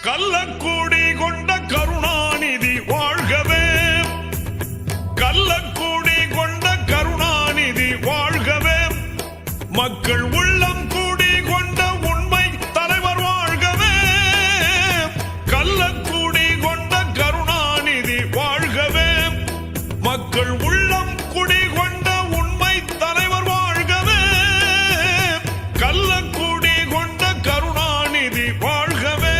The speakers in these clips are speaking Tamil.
கள்ளக்கூடி கொண்ட கருணாநிதி வாழ்கவே, கள்ளக்கூடி கொண்ட கருணாநிதி வாழ்கவே, மக்கள் உள்ளம் கூடி கொண்ட உண்மை தலைவர் வாழ்கவே, கள்ளக்கூடி கொண்ட கருணாநிதி வாழ்கவே, மக்கள் உள்ளம் குடி கொண்ட உண்மை தலைவர் வாழ்கவே, கள்ளக்கூடி கொண்ட கருணாநிதி வாழ்கவே.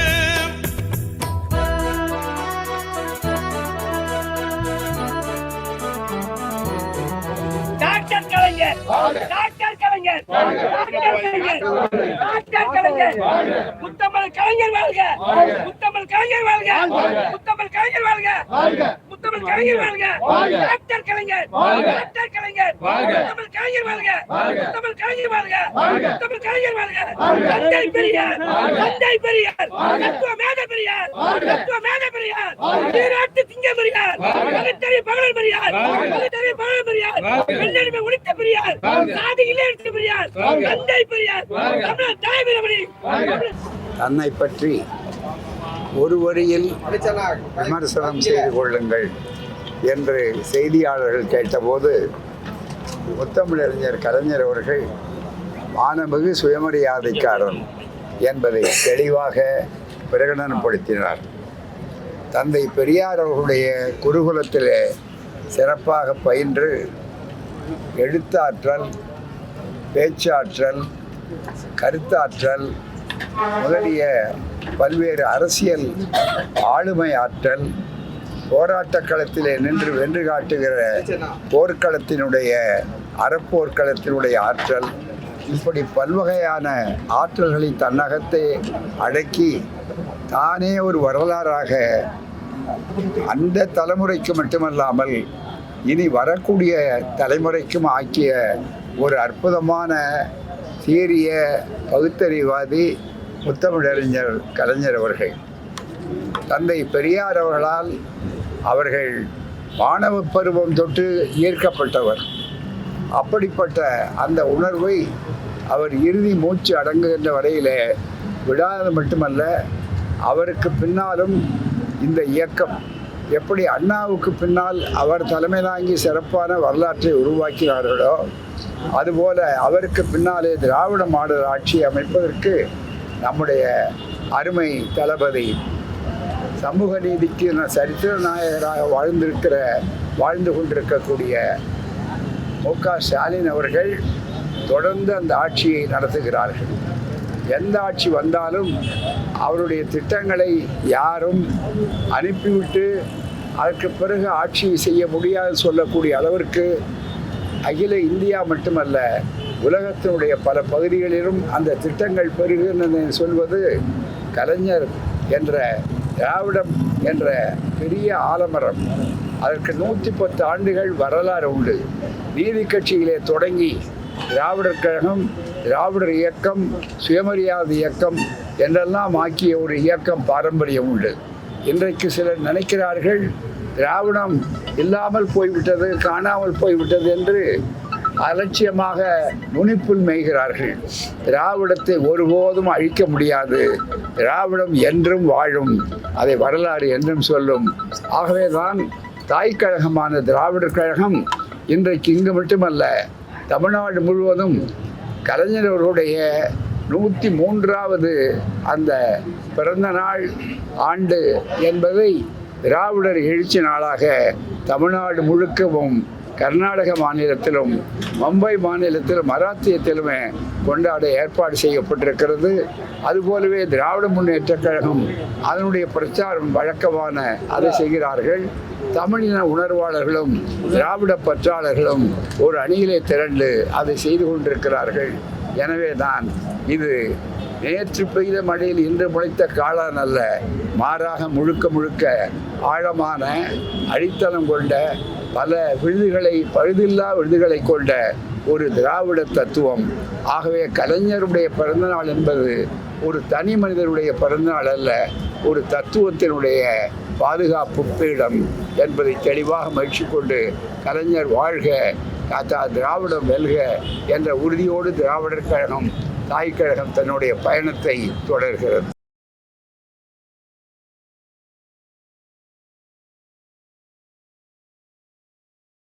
டாக்டர் கலைஞர், டாக்டர் கலைஞர், டாக்டர் கலைஞர், முத்தமிழ் கலைஞர் வாழ்க, முத்தமிழ் கலைஞர் வாழ்க, முத்தமிழ் கலைஞர் வாழ்க, முத்தமிழ் கலைஞர் வாழ்க, டாக்டர் கலைஞர், டாக்டர் கலைஞர், முத்தமிழ் கலைஞர் வாழ்க, முத்தமிழ் கலைஞர் வாழ்க, முத்தமிழ் கலைஞர் வாழ்க, தந்தை பெரியார், தந்தை பெரியார், தத்துவ மேத பெரியார், தத்துவ மேத பெரியார், ஈராட்டு திங்க பெரியார், பகுத்தறி பகல் பெரியார், பகுத்தறி பகல் பெரியார், வெள்ளடிமை ஒழித்த பெரியார், சாதி இளையடித்த பெரியார், தந்தை பெரியார், தமிழர் தலைவரவரி. தன்னை பற்றி ஒரு வரியில் விமர்சனம் செய்து கொள்ளுங்கள் என்று செய்தியாளர்கள் கேட்டபோது முத்தமிழறிஞர் கலைஞர் அவர்கள் மானமிகு சுயமரியாதைக்காரன் என்பதை தெளிவாக பிரகடனப்படுத்தினார். தந்தை பெரியார் அவர்களுடைய குருகுலத்திலே சிறப்பாக பயின்று எழுத்தாற்றல், பேச்சாற்றல், கருத்தாற்றல் முதலிய பல்வேறு அரசியல் ஆளுமை ஆற்றல், போராட்ட களத்திலே நின்று வென்று காட்டுகிற போர்க்களத்தினுடைய அறப்போர்க்களத்தினுடைய ஆற்றல், இப்படி பல்வகையான ஆற்றல்களை தன்னகத்தை அடக்கி தானே ஒரு வரலாறாக அந்த தலைமுறைக்கு மட்டுமல்லாமல் இனி வரக்கூடிய தலைமுறைக்கும் ஆக்கிய ஒரு அற்புதமான சீரிய பகுத்தறிவாதி முத்தமிழறிஞர் கலைஞர் அவர்கள். தந்தை பெரியார் அவர்களால் அவர்கள் மாணவ பருவம் தொட்டு ஈர்க்கப்பட்டவர். அப்படிப்பட்ட அந்த உணர்வை அவர் இறுதி மூச்சு அடங்குகின்ற வரையிலே விடாது மட்டுமல்ல, அவருக்கு பின்னாலும் இந்த இயக்கம் எப்படி அண்ணாவுக்கு பின்னால் அவர் தலைமை தாங்கி சிறப்பான வரலாற்றை உருவாக்கினார்களோ அதுபோல அவருக்கு பின்னாலே திராவிட மாடல் ஆட்சி அமைப்பதற்கு நம்முடைய அருமை தளபதி சமூக நீதிக்கு சரித்திர நாயகராக வாழ்ந்து கொண்டிருக்கக்கூடிய மு.க. ஸ்டாலின் அவர்கள் தொடர்ந்து அந்த ஆட்சியை நடத்துகிறார்கள். எந்த ஆட்சி வந்தாலும் அவருடைய திட்டங்களை யாரும் அனுப்பிவிட்டு அதற்கு பிறகு ஆட்சி செய்ய முடியாது சொல்லக்கூடிய அளவிற்கு அகில இந்தியா மட்டுமல்ல உலகத்தினுடைய பல பகுதிகளிலும் அந்த திட்டங்கள் பெருகின்றன சொல்வது கலைஞர் என்ற திராவிடம் என்ற பெரிய ஆலமரம். அதற்கு 110 ஆண்டுகள் வரலாறு உண்டு. நீதி கட்சியிலே தொடங்கி திராவிடர் கழகம், திராவிடர் இயக்கம், சுயமரியாதை இயக்கம் என்றெல்லாம் ஆக்கிய ஒரு இயக்கம் பாரம்பரியம் உண்டு. இன்றைக்கு சிலர் நினைக்கிறார்கள் திராவிடம் இல்லாமல் போய்விட்டது, காணாமல் போய்விட்டது என்று அலட்சியமாக நுனிப்புல் மேய்கிறார்கள். திராவிடத்தை ஒருபோதும் அழிக்க முடியாது. திராவிடம் என்றும் வாழும், அதை வரலாறு என்றும் சொல்லும். ஆகவேதான் தாய் கழகமான திராவிடர் கழகம் இன்றைக்கு இங்கு மட்டுமல்ல தமிழ்நாடு முழுவதும் கலைஞர் அவர்களுடைய 103வது அந்த பிறந்த நாள் ஆண்டு என்பதை திராவிடர் எழுச்சி நாளாக தமிழ்நாடு முழுக்கவும், கர்நாடக மாநிலத்திலும், மும்பை மாநிலத்திலும், மராத்தியத்திலுமே கொண்டாட ஏற்பாடு செய்யப்பட்டிருக்கிறது. அதுபோலவே திராவிட முன்னேற்றக் கழகம் அதனுடைய பிரச்சாரம் வழக்கமான அதை செய்கிறார்கள். தமிழின உணர்வாளர்களும் திராவிட பற்றாளர்களும் ஒரு அணியிலே திரண்டு அதை செய்து கொண்டிருக்கிறார்கள். எனவே தான் இது நேற்று பெய்த மழையில் இன்று முளைத்த காளான் அல்ல, மாறாக முழுக்க முழுக்க ஆழமான அடித்தளம் கொண்ட பல விழுதுகளை, பழுதில்லா விழுதுகளை கொண்ட ஒரு திராவிட தத்துவம். ஆகவே கலைஞருடைய பிறந்தநாள் என்பது ஒரு தனி மனிதனுடைய பிறந்தநாள் அல்ல, ஒரு தத்துவத்தினுடைய பாதுகாப்பு பீடம் என்பதை தெளிவாக மகிழ்ச்சி கொண்டு கலைஞர் வாழ்க, திராவிடம் வெல்க என்ற உறுதியோடு திராவிடர் கழகம், தாய் கழகம் தன்னுடைய பயணத்தை தொடர்கிறது.